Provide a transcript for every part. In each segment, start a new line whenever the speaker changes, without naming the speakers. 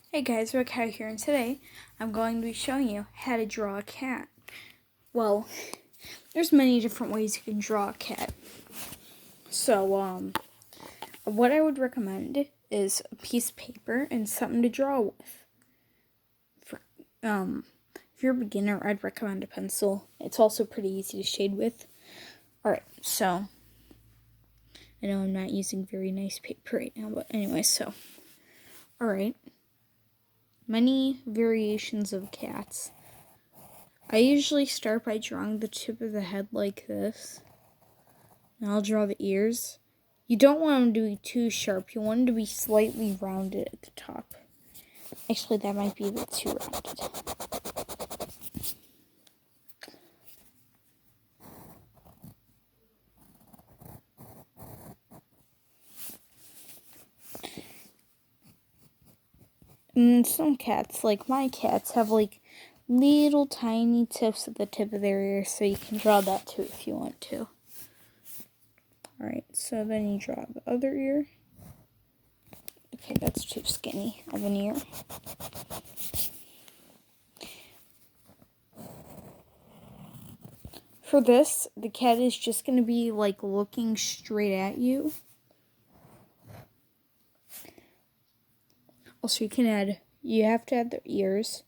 Hey guys, Rick here, and today I'm going to be showing you how to draw a cat. Well, there's many different ways you can draw a cat. So, what I would recommend is a piece of paper and something to draw with. If you're a beginner, I'd recommend a pencil. It's also pretty easy to shade with. Alright, so, I know I'm not using very nice paper right now, but anyway, alright. Many variations of cats. I usually start by drawing the tip of the head like this. And I'll draw the ears. You don't want them to be too sharp. You want them to be slightly rounded at the top. Actually, that might be a bit too rounded. And some cats, like my cats, have like little tiny tips at the tip of their ears, so you can draw that too if you want to. Alright, so then you draw the other ear. Okay, that's too skinny of an ear. For this, the cat is just going to be like looking straight at you. Also, you have to add the ears.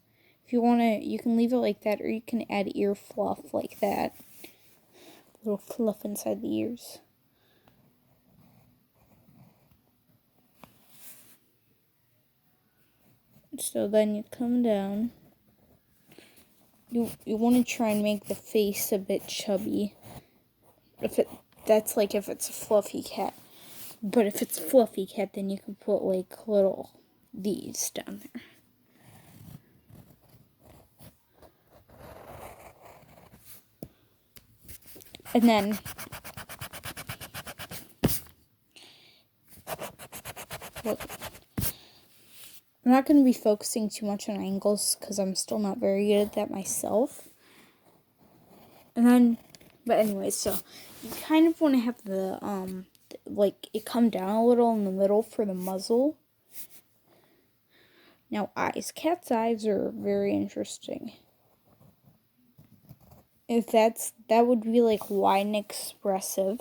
If you want to, you can leave it like that, or you can add ear fluff like that. A little fluff inside the ears. So then you come down. You want to try and make the face a bit chubby. If it's a fluffy cat. But if it's a fluffy cat, then you can put like little these down there. And then I'm not going to be focusing too much on angles because I'm still not very good at that myself. But anyway, so you kind of want to have the, it come down a little in the middle for the muzzle. Now, eyes. Cat's eyes are very interesting. That would be like wide and expressive.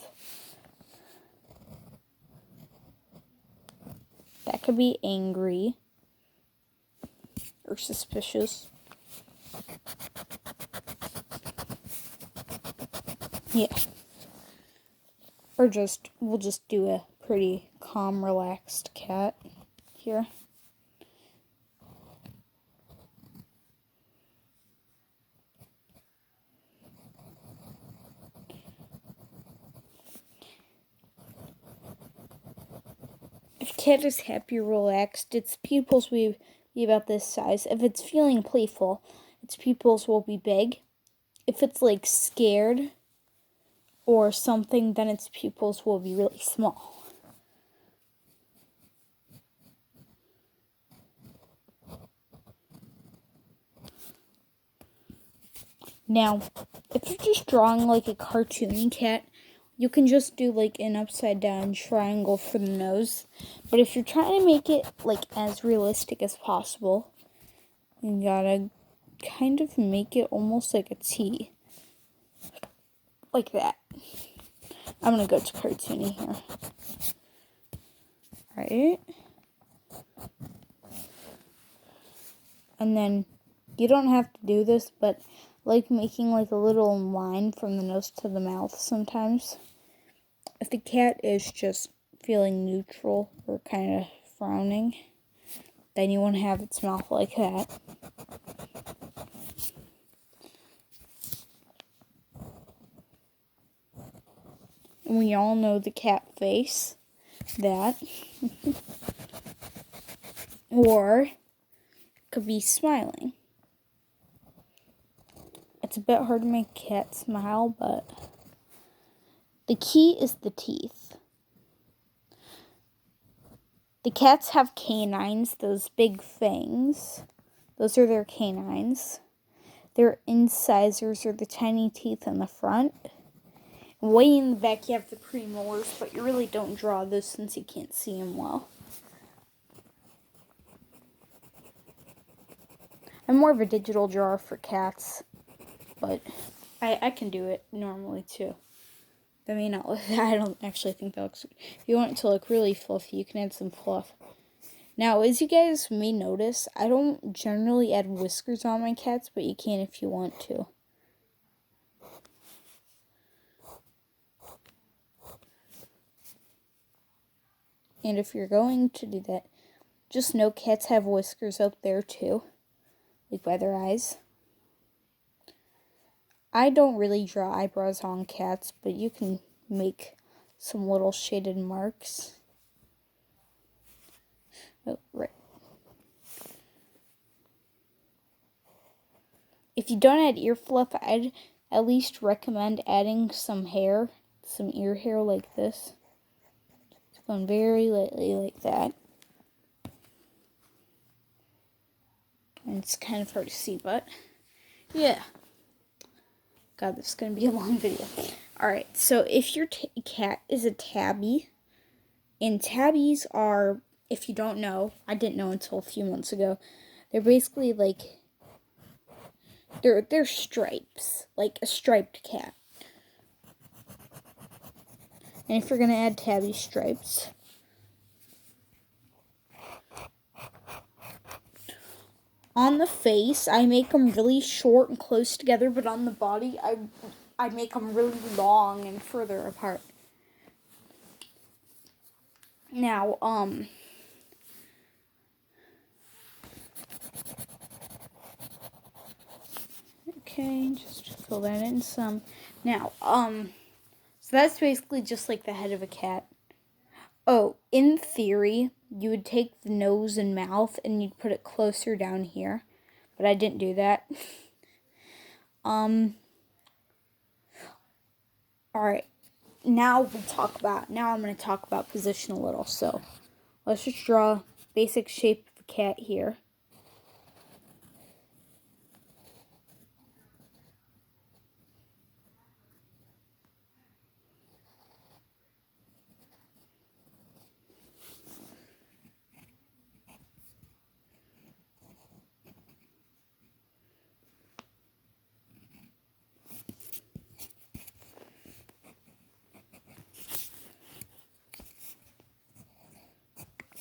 That could be angry or suspicious. Yeah. Or we'll just do a pretty calm, relaxed cat here. If cat is happy or relaxed, its pupils will be about this size. If it's feeling playful, its pupils will be big. If it's like scared or something, then its pupils will be really small. Now, if you're just drawing like a cartoon cat, you can just do like an upside down triangle for the nose. But if you're trying to make it like as realistic as possible, you gotta kind of make it almost like a T. Like that. I'm gonna go to cartoony here. Right? And then you don't have to do this, but like making like a little line from the nose to the mouth sometimes. If the cat is just feeling neutral or kind of frowning, then you want to have its mouth like that. And we all know the cat face, that. Or it could be smiling. It's a bit hard to make a cat smile, but the key is the teeth. The cats have canines, those big fangs. Those are their canines. Their incisors are the tiny teeth in the front. Way in the back you have the premolars, but you really don't draw those since you can't see them well. I'm more of a digital drawer for cats, but I can do it normally too. I mean, I don't actually think that looks. If you want it to look really fluffy, you can add some fluff. Now, as you guys may notice, I don't generally add whiskers on my cats, but you can if you want to. And if you're going to do that, just know cats have whiskers up there too, like by their eyes. I don't really draw eyebrows on cats, but you can make some little shaded marks. Oh, right. If you don't add ear fluff, I'd at least recommend adding some hair, some ear hair like this. It's going very lightly like that. And it's kind of hard to see, but yeah. God, this is going to be a long video. Alright, so if your cat is a tabby, and tabbies are, if you don't know, I didn't know until a few months ago, they're basically like, they're stripes, like a striped cat. And if you're going to add tabby stripes, on the face, I make them really short and close together, but on the body, I make them really long and further apart. Now, okay, just fill that in some. Now, so that's basically just like the head of a cat. Oh, in theory, you would take the nose and mouth and you'd put it closer down here, but I didn't do that. Alright, now I'm going to talk about position a little. So, let's just draw basic shape of a cat here.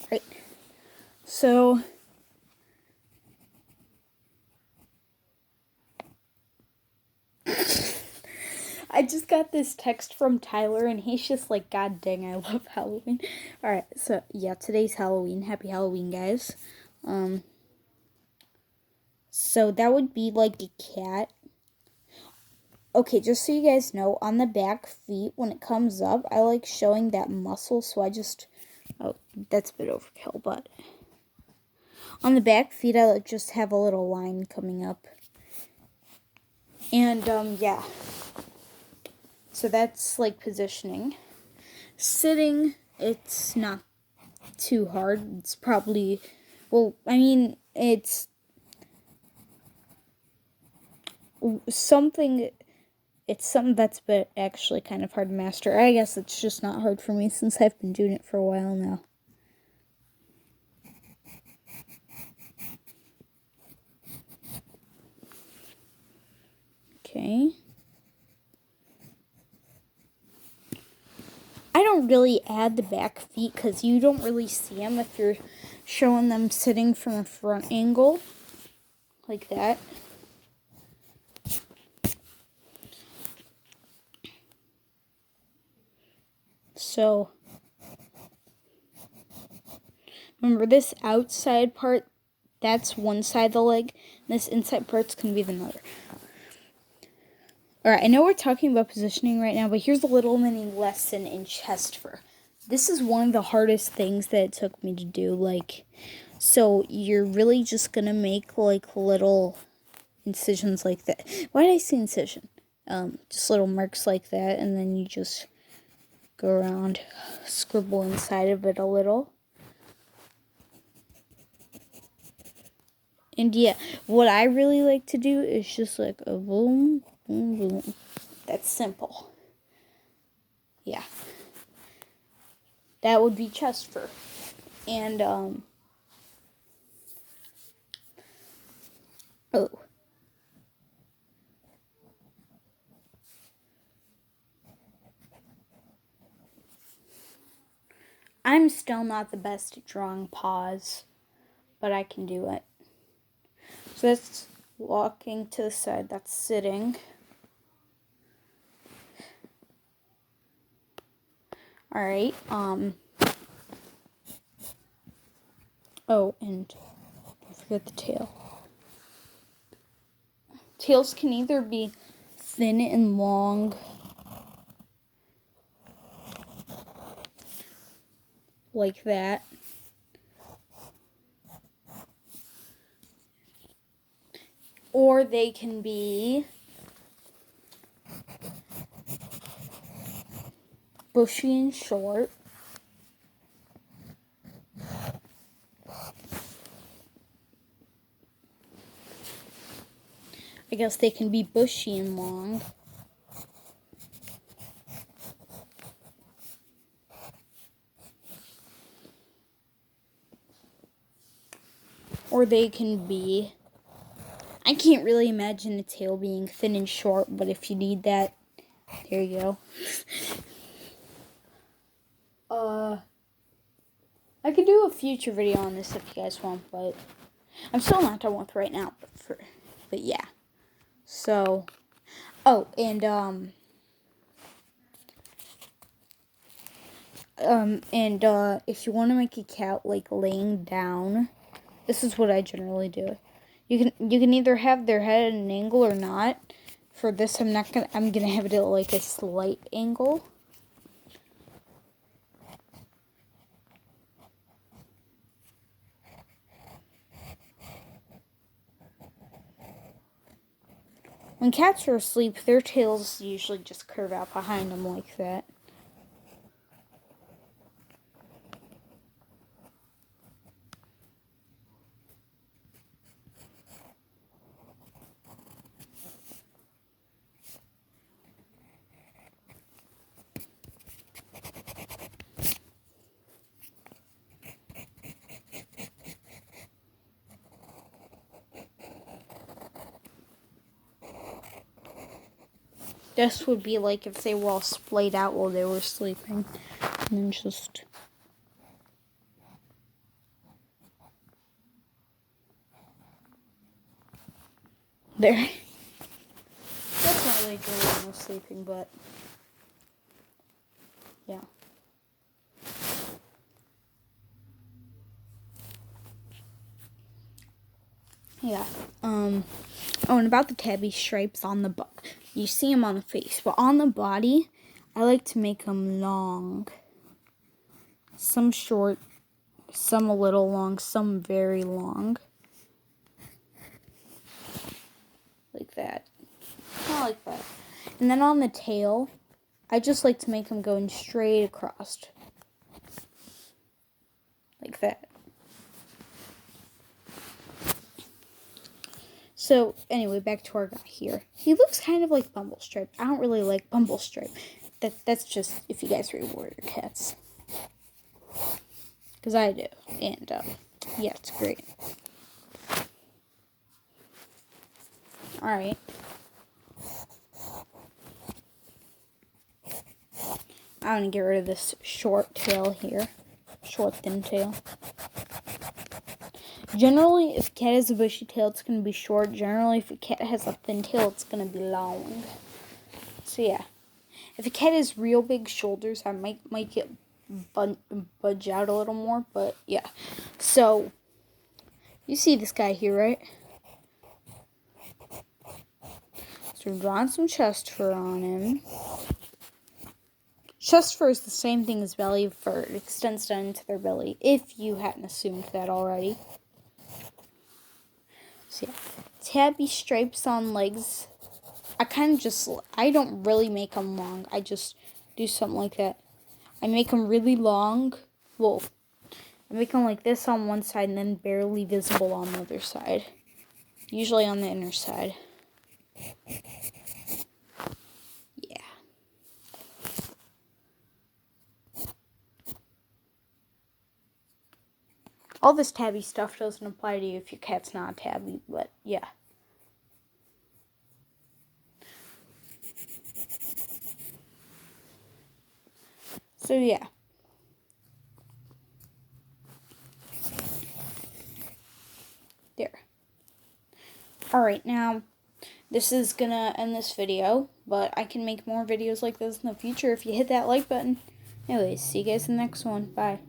Right. So, I just got this text from Tyler, and he's just like, God dang, I love Halloween. Alright, so, yeah, today's Halloween. Happy Halloween, guys. So that would be like a cat. Okay, just so you guys know, on the back feet, when it comes up, I like showing that muscle, so I just, oh, that's a bit overkill, but on the back feet, I just have a little line coming up. And, yeah. So that's, like, positioning. Sitting, it's not too hard. It's probably, well, I mean, it's something that's actually kind of hard to master. I guess it's just not hard for me since I've been doing it for a while now. Okay. I don't really add the back feet because you don't really see them if you're showing them sitting from a front angle. Like that. So, remember this outside part, that's one side of the leg. And this inside part's going to be the other. Alright, I know we're talking about positioning right now, but here's a little mini lesson in chest fur. This is one of the hardest things that it took me to do. Like, so you're really just going to make like little incisions like that. Why did I say incision? Just little marks like that, and then you just go around, scribble inside of it a little. And yeah, what I really like to do is just like a boom, boom, boom. That's simple. Yeah. That would be chest fur. And, Oh. I'm still not the best at drawing paws, but I can do it. So that's walking to the side, that's sitting. Alright, oh, and don't forget the tail. Tails can either be thin and long, like that, or they can be bushy and short. I guess they can be bushy and long. Or they can be, I can't really imagine a tail being thin and short, but if you need that, there you go. I could do a future video on this if you guys want, but I'm still not done with right now, but yeah. So, oh, and if you want to make a cat like laying down, this is what I generally do. You can either have their head at an angle or not. For this, I'm gonna have it at like a slight angle. When cats are asleep, their tails usually just curve out behind them like that. This would be like if they were all splayed out while they were sleeping. And then just... there. That's not really good when they're sleeping, but... yeah. Yeah. Oh, and about the tabby stripes on the butt. You see them on the face, but on the body, I like to make them long. Some short, some a little long, some very long. Like that. Not like that. And then on the tail, I just like to make them going straight across. Like that. So, anyway, back to our guy here. He looks kind of like Bumblestripe. I don't really like Bumblestripe. That's just if you guys read Warrior Cats. Because I do. And, yeah, it's great. Alright. I'm going to get rid of this short tail here. Short, thin tail. Generally, if a cat has a bushy tail, it's going to be short. Generally, if a cat has a thin tail, it's going to be long. So, yeah. If a cat has real big shoulders, I might get budge out a little more. But, yeah. So, you see this guy here, right? So, we're drawing some chest fur on him. Chest fur is the same thing as belly fur. It extends down into their belly, if you hadn't assumed that already. So yeah, tabby stripes on legs. I don't really make them long. I just do something like that. I make them really long. Well, I make them like this on one side and then barely visible on the other side. Usually on the inner side. Yeah. All this tabby stuff doesn't apply to you if your cat's not tabby, but yeah. So yeah. There. Alright, now this is gonna end this video, but I can make more videos like this in the future if you hit that like button. Anyways, see you guys in the next one. Bye.